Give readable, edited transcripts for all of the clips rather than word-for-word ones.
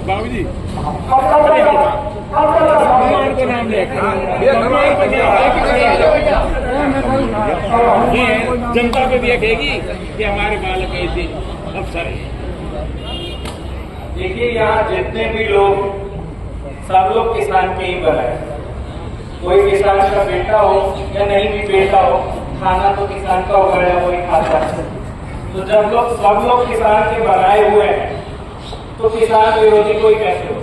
बाबू जी भगवान को नाम ले जनता को भी कहेगी कि हमारे बालक ऐसे अफसर है। देखिए, यहाँ जितने भी लोग सब लोग किसान के ही बनाए, कोई किसान का बेटा हो या नहीं भी बेटा हो, खाना तो किसान का उगाया वही खाता है। तो जब सब लोग किसान के बनाए हुए हैं तो किसान विरोधी कोई कैसे हो?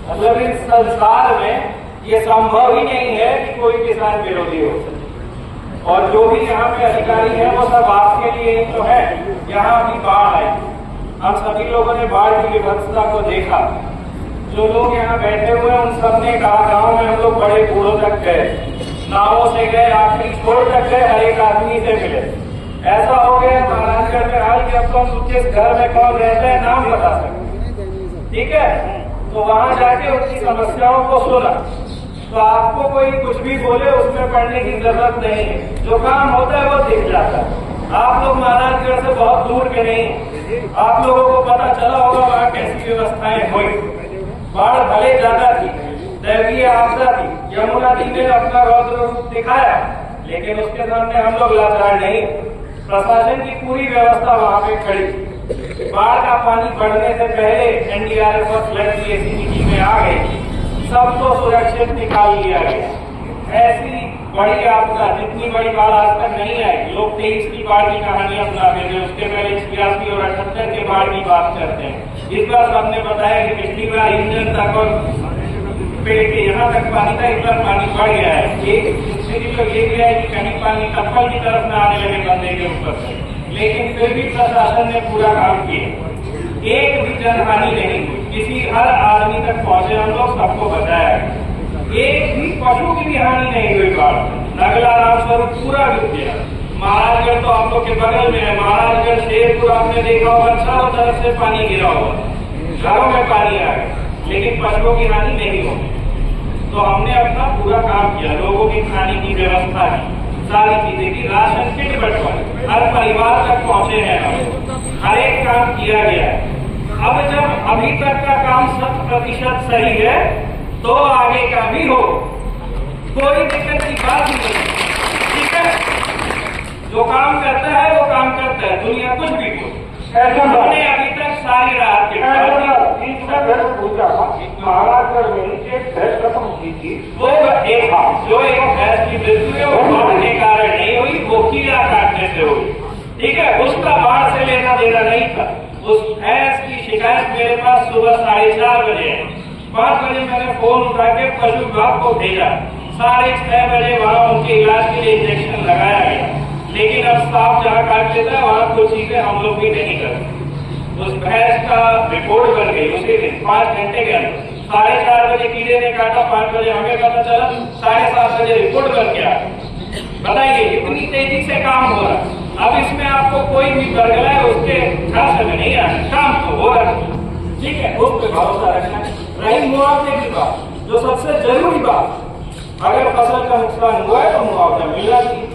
मतलब इस संसार में ये संभव ही नहीं है कि कोई किसान विरोधी हो। और जो भी यहाँ पे अधिकारी है वो सब आपके लिए ही तो है। यहाँ भी बाढ़ आई, हम सभी लोगों ने बाढ़ की विभत्सता को देखा। जो लोग यहाँ बैठे हुए हैं उन सब ने कहा गाँव में हम लोग बड़े बूढ़ों तक गए, नावों से गए, आखिरी छोर तक गए, हर एक आदमी से मिले। ऐसा हो गया महाराजगढ़ में हाल कि अब तो हम जिस घर में कौन रहते हैं नाम बता सकते, ठीक है। तो वहां जाके उनकी समस्याओं को सुना। तो आपको कोई कुछ भी बोले उसमें पढ़ने की जरूरत नहीं है, जो काम होता है वो दिख जाता है। आप लोग महाराजगढ़ से बहुत दूर के नहीं, आप लोगों को पता चला होगा वहाँ कैसी व्यवस्थाएं हुई। बाढ़ भले ज्यादा थी, दैवीय आपदा थी, यमुना जी ने अपना रौद्र रूप दिखाया, लेकिन उसके सामने हम लोग लाचार नहीं। प्रशासन की पूरी व्यवस्था वहाँ पे खड़ी। बाढ़ का पानी बढ़ने से पहले एनडीआरएफ और फ्लड की एसीबी में आ गई, सबको सुरक्षित निकाल लिया गया। ऐसी बड़ी आपदा, जितनी बड़ी बाढ़ आज तक नहीं आई। लोग 23 की बाढ़ की कहानियां सुनाते थे, उसके पहले 86 और 78 के बाढ़ की बात करते हैं। इस बार सबने बताया कि पिछली बार इंजन तक और पेड़ के यहाँ तक पानी था, इस बार पानी बढ़ गया है। एक तो ये भी है कि कहीं पानी टप्पल की तरफ न आने लगे बंदे के ऊपर से, लेकिन फिर भी प्रशासन ने पूरा काम किया। एक भी जनहानि नहीं हुई, किसी हर आदमी तक पहुंचे, हम लोग सबको बताया। एक भी पशु की भी हानि नहीं हुई। बाढ़ नगला राम स्वरूप पूरा डूब गया। महाराजगढ़ तो आप लोग के बगल में है, महाराजगढ़ शेरपुर आपने देखा होगा, चारों तरफ से पानी गिरा हुआ, घरों में पानी आ गया, लेकिन पशुओं की हानि नहीं होगी। तो हमने अपना पूरा काम किया, लोगों की खाने की व्यवस्था की, सारी चीजें की, राशन किट बंटवाई, हर परिवार तक पहुंचे हैं हम, हर एक काम किया गया है। अब जब अभी तक का काम 100% सही है तो आगे का भी हो, कोई दिक्कत की बात नहीं, ठीक है। जो काम करता है वो काम करता है, दुनिया कुछ भी हो। हमने अभी तक सारी रात के महाराजगढ़ में एक भैंस खत्म हुई थी, वो जो एक भैंस की मृत्यु है वो बाढ़ के कारण नहीं हुई, वो कीड़ा काटने से हुई, ठीक है। उसका बाढ़ से लेना देना नहीं था। उस भैंस की शिकायत मेरे पास सुबह 4:30 बजे है। 5 बजे मैंने फोन उठा के पशु विभाग को भेजा, 6:30 बजे वहाँ उनके इलाज के लिए इंजेक्शन लगाया गया। लेकिन अब साफ जहाँ काट देता है वहाँ कुछ चीजें हम लोग भी नहीं करते। उस भैंस का रिपोर्ट बन गई उसी दिन 5 घंटे के अंदर। 4:30 बजे कीड़े ने काटा, 5 बजे हमें पता चला, 7:30 बजे रिपोर्ट बन गया। बताइए इतनी तेजी से काम हो रहा है। अब इसमें आपको कोई भी बरगलाए उसके खर्च में नहीं आना, काम तो हो रहा है, ठीक है। उस पर भरोसा रखना। रही मुआवजे की बात, जो सबसे जरूरी बात, अगर फसल का नुकसान हुआ है तो मुआवजा मिलना चाहिए।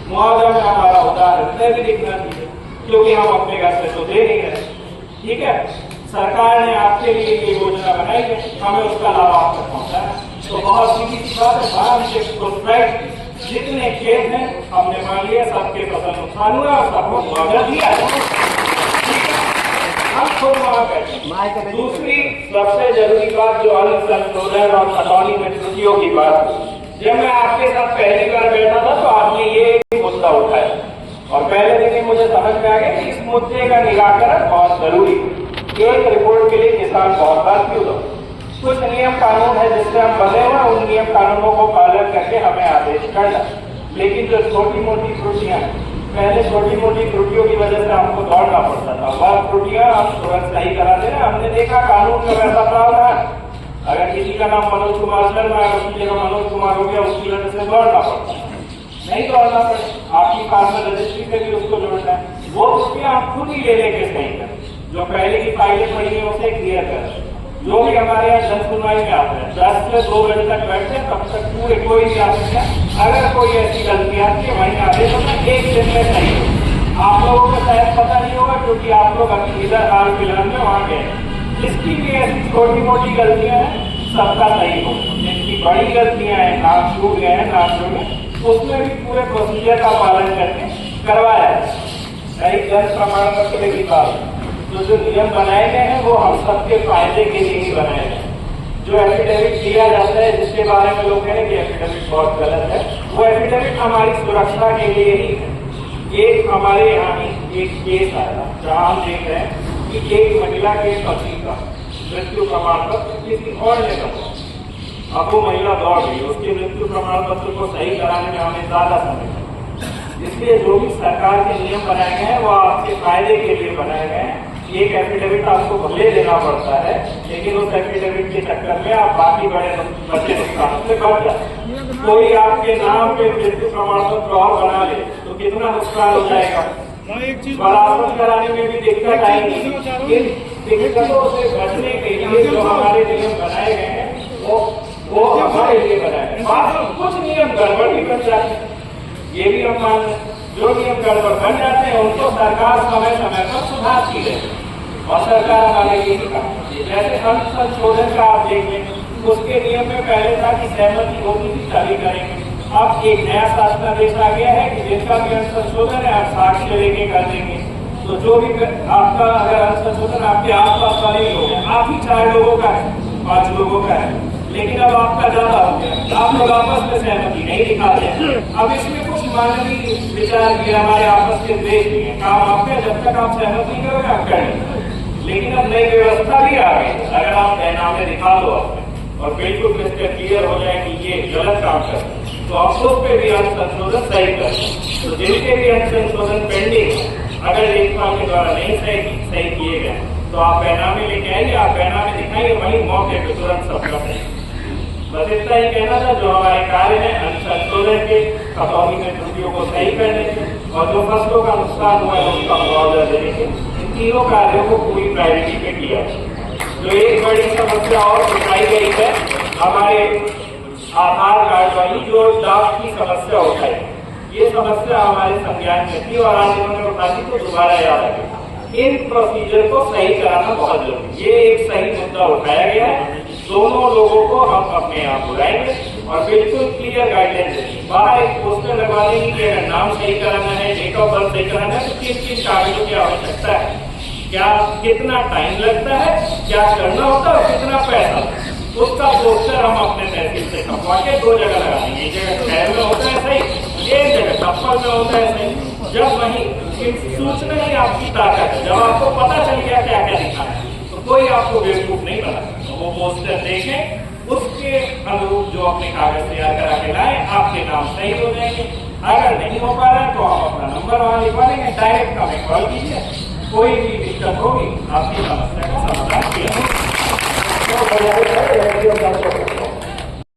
मुआवजा में हमारा उदाहरण भी दिखना चाहिए, क्योंकि हम अपने घर से तो दे नहीं रहे, ठीक है। सरकार ने आपके लिए ये योजना बनाई है, हमें उसका लाभ आप तक पहुंचाना है। तो बहुत सीधी सी बात है, भारत के प्रोस्पेक्ट जितने खेत हैं हमने मान लिया, सबके फसल नुकसान हुआ और सबको मुआवजा दिया है, ठीक है। हम खुद वहाँ बैठे। दूसरी सबसे जरूरी बात जो अन्न संशोधन और खतौनी में त्रुटियों की बात, जब मैं आपके साथ पहली बार बैठा था तो आपने ये मुद्दा उठाया और पहले दिन ही मुझे समझ में आ गया कि इस मुद्दे का निराकरण बहुत जरूरी है। एक रिपोर्ट के लिए किसान बहुत बार क्यों दो, कुछ नियम कानून है जिससे हम बने हुए, उन नियम कानूनों को पालन करके हमें आदेश करना। लेकिन जो छोटी मोटी त्रुटियां, पहले छोटी मोटी त्रुटियों की वजह से हमको दौड़ना पड़ता था, वह त्रुटियां हम तुरंत सही कराते हैं। हमने देखा कानून का वैसा प्रावधान, अगर किसी का नाम मनोज कुमार शर्मा है, उसकी जगह मनोज कुमार हो गया, उसकी वजह से दौड़ना पड़ता है, नहीं दौड़ना पड़े। आपकी फार्मर रजिस्ट्री से भी उसको जोड़ना है, वो त्रुटियां आप खुद ही ले लेके सही करें। जो पहले की फाइलें पड़ी है उसे क्लियर करें। जो भी हमारे यहाँ जन सुनवाई में आते हैं 10 से 2 बजे तक बैठते हैं, तब तक पूरे कोई भी आ सकता है। अगर कोई ऐसी गलती आती है वहीं आदेश होता है, 1 दिन में सही हो। आप लोगों को शायद पता नहीं होगा क्योंकि आप लोग अभी इधर हाल फिलहाल में वहाँ गए। जिसकी भी ऐसी छोटी मोटी गलतियां हैं सबका सही हो, जिनकी बड़ी गलतियां हैं, नाम छूट गए हैं, नाम छूट गए, उसमें भी पूरे प्रोसीजर का पालन करके करवाया है। कई जन प्रमाण पत्र की बात, तो जो नियम बनाए गए हैं वो हम सबके फायदे के लिए ही बनाए गए। जो एफिडेविट दिया जाता है जिसके बारे में लोग कह रहे हैं कि एफिडेविट बहुत गलत है, वो एफिडेविट हमारी सुरक्षा के लिए ही है। एक हमारे यहाँ ही एक केस आया जहाँ हम देख रहे हैं कि एक महिला के पति का मृत्यु प्रमाण पत्र किसी और ने बनवाया। अब वो महिला दौड़ गई, उसके मृत्यु प्रमाण पत्र को सही कराने में हमें ज्यादा समय लगा। इसलिए जो भी सरकार के नियम बनाए गए हैं वो आपके फायदे के लिए बनाए गए हैं। एक एफिडेविट आपको भले देना पड़ता है, लेकिन उस एफिडेविट के चक्कर में आप बाकी बड़े नुकसान से बच जाए। कोई आपके नाम पे मृत्यु प्रमाण पत्र और बना ले तो कितना नुकसान हो जाएगा। बराबर कराने में भी दिक्कत आएगी। इन दिक्कतों से बचने के लिए जो हमारे नियम बनाए गए हैं वो हमारे लिए बनाए गए। बाद में कुछ नियम गड़बड़ भी बन जाते हैं, ये भी हम मान लें। जो नियम गड़बड़ बन जाते हैं उनको सरकार समय समय पर सुधारती है और सरकार हमारे लिए ही काम करती है। जैसे अंत संशोधन का आप देख लें, उसके नियम में पहले था कि सहमति होगी थी तभी करेंगे। अब एक नया शासनादेश आ गया है कि जिनका भी अंत संशोधन है आप साक्ष्य लेके कर देंगे। तो जो भी आपका अगर अंत संशोधन आपके आसपास वाले लोग हैं, आप ही 4 लोगों का है, 5 लोगों का है, लेकिन अब आपका ज्यादा हो गया, आप लोग आपस में सहमति नहीं दिखाते। अब इसमें कुछ मानवीय विचार भी हमारे आपस के द्वेष भी है। काम आपका जब तक आप सहमत नहीं करोगे आप करेंगे, लेकिन अब नई व्यवस्था भी आ गई। अगर आप तहनामे दिखा दो और बिल्कुल क्रिस्टल क्लियर हो जाए कि ये गलत काम कर, तो अफसोस पे भी अंत संशोधन सही कर। तो जिनके भी अंत संशोधन पेंडिंग अगर लेखपाल के द्वारा नहीं सही किए गए तो आप पैनामे लेके आइए, आप पैनामे दिखाइए, वही मौके पे तुरंत सबका सही। बस इतना ही कहना था। जो हमारे कार्य है अंत संशोधन के, खतौनी में त्रुटियों को सही करने के और जो फसलों का नुकसान हुआ है उसका मुआवजा देने के, इन तीनों कार्यों को पूरी प्रायोरिटी पे किया। जो एक बड़ी समस्या और उठाई गई है हमारे आधार कार्ड वाली जो डाक की समस्या उठाई, ये समस्या हमारे संज्ञान में थी और आज इन्होंने उठा दी तो दोबारा याद आ गया। इन प्रोसीजर को सही कराना बहुत जरूरी। ये एक सही मुद्दा उठाया गया है। दोनों लोगों को हम अपने यहाँ बुलाएंगे और बिल्कुल क्लियर गाइडलाइन देंगे। बाहर एक पोस्टर लगवा देंगे कि अगर नाम सही कराना है, डेट ऑफ बर्थ सही कराना है तो किन कागजों की आवश्यकता है, क्या कितना टाइम लगता है, क्या करना होता है और कितना पैसा, उसका पोस्टर हम अपने तहसील से छपवा के 2 जगह लगा देंगे। एक जगह शहर में होता है सही, एक जगह टप्पल में होता है सही। जब वही सूचना ही आपकी ताकत है, जब आपको पता चल गया क्या क्या लिखा है तो कोई आपको बेवकूफ नहीं बना। तो वो पोस्टर देखें, उसके अनुरूप जो अपने कागज तैयार करा के लाए, आपके नाम सही हो जाएंगे। अगर नहीं हो पा रहा है तो आप अपना नंबर वहां लिखवा देंगे, डायरेक्ट हमें कॉल कीजिए, कोई भी दिक्कत होगी आपकी समस्या का समाधान किया।